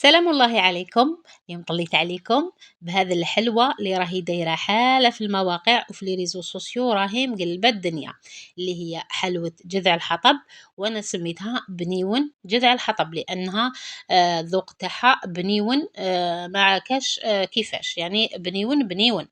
سلام الله عليكم. اليوم طليت عليكم بهذه الحلوة اللي راهي دايرة حالة في المواقع وفي لي ريزو سوسيو، راهي مقلبة الدنيا، اللي هي حلوة جذع الحطب. وانا سميتها بنيون جذع الحطب لانها الذوق تاعها بنيون، ما كاش كيفاش يعني بنيون بنيون.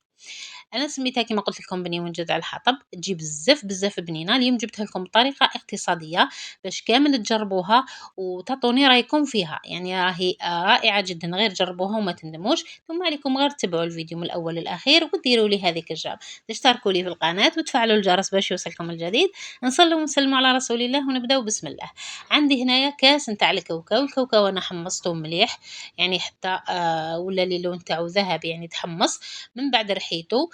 انا سميتها كما قلت لكم بني ونجد على الحطب، تجي بزاف بزاف بنينه. اليوم جبتها لكم بطريقه اقتصاديه باش كامل تجربوها وتعطوني رايكم فيها، يعني راهي رائعه جدا، غير جربوها وما تندموش. ثم عليكم غير تتبعوا الفيديو من الاول للاخير وديروا لي هذيك الجار، تشتركوا لي في القناه وتفعلوا الجرس باش يوصلكم الجديد. نصلوا ونسلموا على رسول الله ونبداو بسم الله. عندي هنايا كاس نتاع الكاوكاو. الكاوكاو انا حمصته مليح، يعني حتى ولا لي اللون تاعو ذهبي، يعني تحمص. من بعد رحيته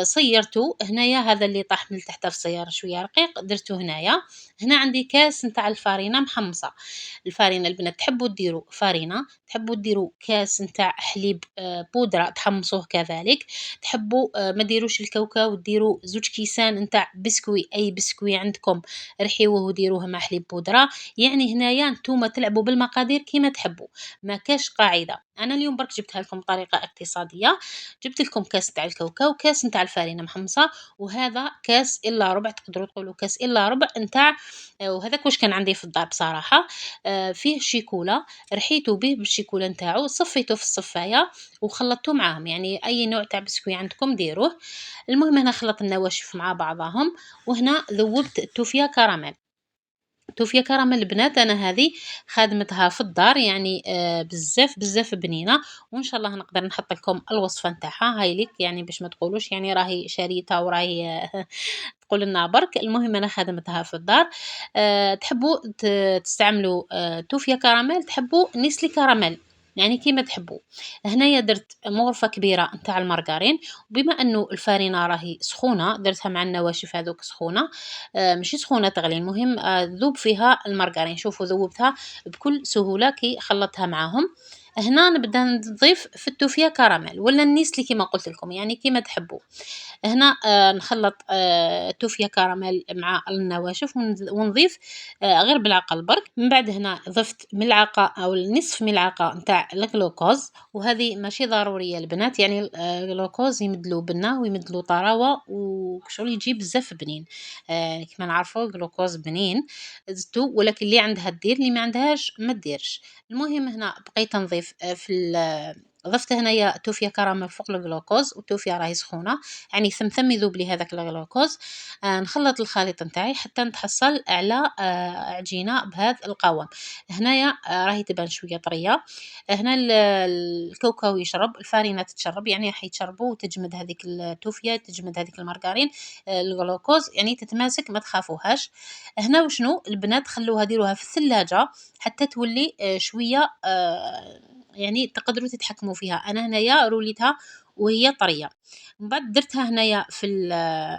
صيرته هنايا، هذا اللي طاح من تحت في الصيار شويه رقيق درته هنايا. هنا عندي كاس نتاع الفارينه محمصه. الفارينه البنات تحبوا ديروا فارينه، تحبوا ديروا كاس نتاع حليب بودره تحمصوه كذلك. تحبوا ما ديروش الكاوكاو ديروا زوج كيسان نتاع بسكوي، اي بسكوي عندكم رحيوه وديروه مع حليب بودره. يعني هنايا نتوما تلعبوا بالمقادير كيما تحبوا، ما كاش قاعده. انا اليوم برك جبتها لكم بطريقه اقتصاديه. جبت لكم كاس تاع الكاوكاو، كاس نتاع الفارينه محمصه، وهذا كاس الا ربع، تقدروا تقولوا كاس الا ربع نتاع وهذاك واش كان عندي في الدار بصراحه. فيه شيكولا، رحيته به بالشيكولا نتاعو، صفيته في الصفايه وخلطته معاهم، يعني اي نوع تاع بسكوي عندكم ديروه. المهم هنا خلط النواشف مع بعضهم، وهنا ذوبت التوفيا كراميل. توفيا كراميل البنات انا هذه خادمتها في الدار، يعني بزاف بزاف بنينه، وان شاء الله نقدر نحط لكم الوصفه نتاعها هاي ليك، يعني باش ما تقولوش يعني راهي شريتها وراهي تقول لنا برك. المهم انا خدمتها في الدار. تحبوا تستعملوا توفيا كراميل، تحبوا نيسلي كراميل، يعني كيما تحبوا. هنايا درت مغرفه كبيره نتاع المارغرين، وبما انه الفارينه راهي سخونه درتها مع النواشف هذوك سخونه، ماشي سخونه تغلي. المهم ذوب فيها المارغرين، شوفوا ذوبتها بكل سهوله كي خلطتها معاهم. هنا نبدا نضيف في التوفيا كراميل ولا النيسلي كيما قلت لكم، يعني كيما تحبوا. هنا نخلط التوفيا كراميل مع النواشف ونضيف غير بالعقل برك. من بعد هنا ضفت ملعقة أو نصف ملعقة نتاع الجلوكوز، وهذه ماشي ضرورية البنات، يعني الجلوكوز يمدلو بنة ويمدلو طراوة وشغل يجي بزاف بنين. كما نعرفوا الجلوكوز بنين زدتو، ولكن اللي عندها دير، اللي ما عندهاش ما ديرش. المهم هنا بقيت نضيف ضفت هنايا توفيا كراميل فوق الجلوكوز، والتوفيا راهي سخونه، يعني ثمثم يذوب لي هذاك الجلوكوز. نخلط الخليط نتاعي حتى نتحصل على عجينه بهذا القوام. هنايا راهي تبان شويه طريه. هنا الكاوكاو يشرب، الفارينه تتشرب، يعني حيتشربوا وتجمد هذيك التوفيا، تجمد هذيك المارغرين، الجلوكوز يعني تتماسك، ما تخافوهاش. هنا وشنو البنات خلوها ديروها في الثلاجه حتى تولي شويه يعني تقدروا تتحكموا فيها. انا هنايا روليتها وهي طريه، من بعد درتها هنايا في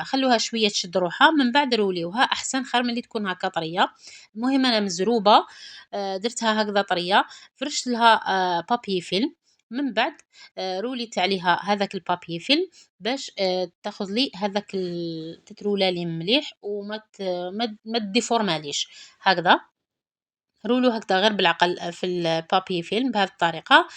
خلوها شويه تشد روحها، من بعد روليوها احسن خير من اللي تكون هكا طريه. المهم انا مزروبه درتها هكذا طريه، فرشت لها بابي فيلم. من بعد روليت عليها هذاك البابي فيلم باش تاخذ لي هذاك تترولالي مليح وما ما ديفورماليش هكذا. رولو هكذا غير بالعقل في البابي فيلم بهذه الطريقة.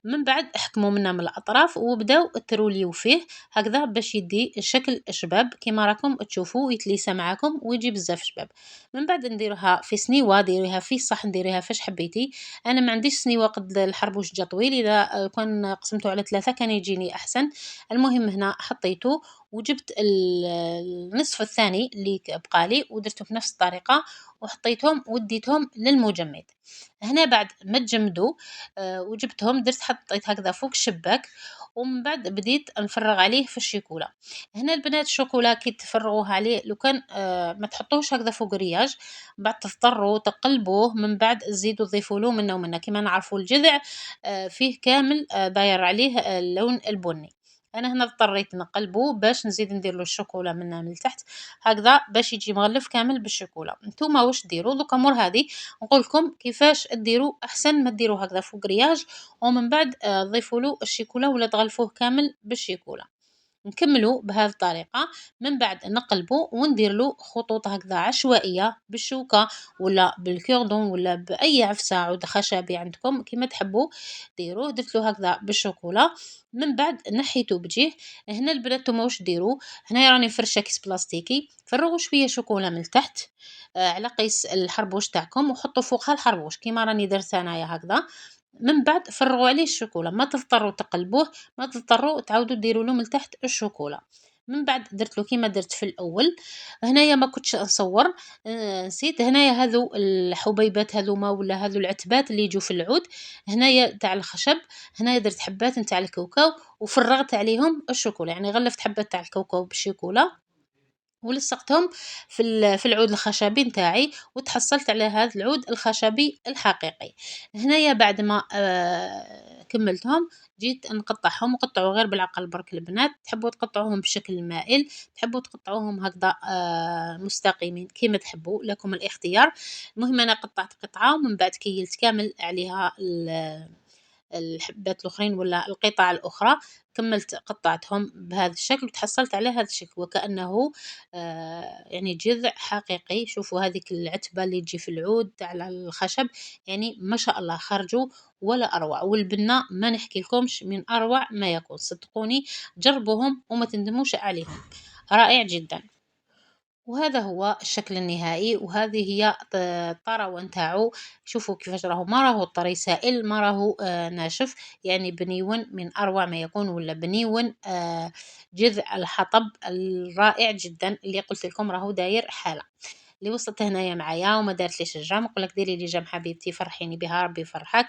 من بعد احكموا منه من الأطراف وبداو تروليو فيه هكذا باش يدي شكل شباب كما راكم تشوفوا، يتليسى معاكم ويجي بزاف شباب. من بعد نديروها في سنيوة، ديريها في صح، ديريها فاش حبيتي. انا ما عنديش سنيوة قد الحربوش جا طويل، اذا كان قسمته على 3 كان يجيني احسن. المهم هنا حطيته وجبت النصف الثاني اللي بقالي ودرته بنفس الطريقة وحطيتهم وديتهم للمجمد. هنا بعد ما تجمدوا وجبتهم درت حطيت هكذا فوق الشباك، ومن بعد بديت نفرغ عليه في الشيكولا. هنا البنات الشوكولا كي تفرغوه عليه لو كان ما تحطوش هكذا فوق رياج، بعد تضطروا تقلبوه، من بعد تزيدوا تضيفوا له منا ومنا. كما نعرفوا الجذع فيه كامل داير عليه اللون البني. انا هنا اضطريت نقلبه باش نزيد ندير له الشوكولا من تحت هكذا باش يجي مغلف كامل بالشوكولا. نتوما واش ديروا دوكا مور هذه نقول لكم كيفاش ديروا، احسن ما ديروا هكذا فوق رياج ومن بعد ضيفوا له الشيكولا ولا تغلفوه كامل بالشيكولا. نكملوا بهذه الطريقة. من بعد نقلبوا وندير له خطوط هكذا عشوائية بالشوكة ولا بالكوردون ولا بأي عفسة عود خشبي عندكم كيما تحبوا ديروه. درت له هكذا بالشوكولا. من بعد نحيته بجيه. هنا البنات نتوما واش ديروا؟ هنايا راني فرشة كيس بلاستيكي، فرغوا شوية شوكولا من التحت على قيس الحربوش تاعكم وحطوا فوقها الحربوش كيما راني درت انايا هكذا. من بعد فرغوا عليه الشوكولا، ما تضطروا تقلبوه، ما تضطروا تعاودوا ديروا له من تحت الشوكولا. من بعد درت له كيما درت في الاول. هنايا ما كنتش نصور، نسيت. هنايا هذو الحبيبات هذوما ولا هذو العتبات اللي يجوا في العود هنايا تاع الخشب. هنايا درت حبات نتاع الكاوكاو وفرغت عليهم الشوكولا، يعني غلفت حبات تاع الكاوكاو بالشوكولا ولصقتهم في العود الخشبي نتاعي وتحصلت على هذا العود الخشبي الحقيقي. هنايا بعد ما كملتهم جيت نقطعهم، وقطعوا غير بالعقل برك البنات، تحبوا تقطعوهم بشكل مائل، تحبوا تقطعوهم هكذا مستقيمين كيما تحبوا، لكم الاختيار. المهم انا قطعت قطعه ومن بعد كيلت كامل عليها الحبات الأخرين ولا القطع الأخرى، كملت قطعتهم بهذا الشكل وتحصلت على هذا الشكل وكأنه يعني جذع حقيقي. شوفوا هذيك العتبة اللي تجي في العود تاع الخشب، يعني ما شاء الله خرجوا ولا أروع. والبنة ما نحكي لكمش من أروع ما يكون، صدقوني جربوهم وما تندموش عليهم، رائع جدا. وهذا هو الشكل النهائي، وهذه هي الطروة نتاعو. شوفوا كيفاش راهو، ما راهو طري سائل، ما راهو ناشف، يعني بنيون من أروع ما يكون، ولا بنيون جذع الحطب الرائع جدا اللي قلت لكم راهو داير حالة. اللي وصلت هنايا معايا وما دارتليش الجام نقول لك ديري لي جام حبيبتي، فرحيني بها، ربي يفرحك.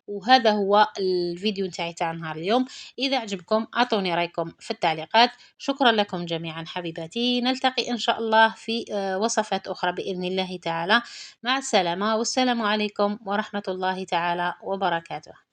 وهذا هو الفيديو نتاعي تاع نهار اليوم. اذا عجبكم اعطوني رايكم في التعليقات. شكرا لكم جميعا حبيباتي، نلتقي ان شاء الله في وصفات اخرى باذن الله تعالى. مع السلامه، والسلام عليكم ورحمه الله تعالى وبركاته.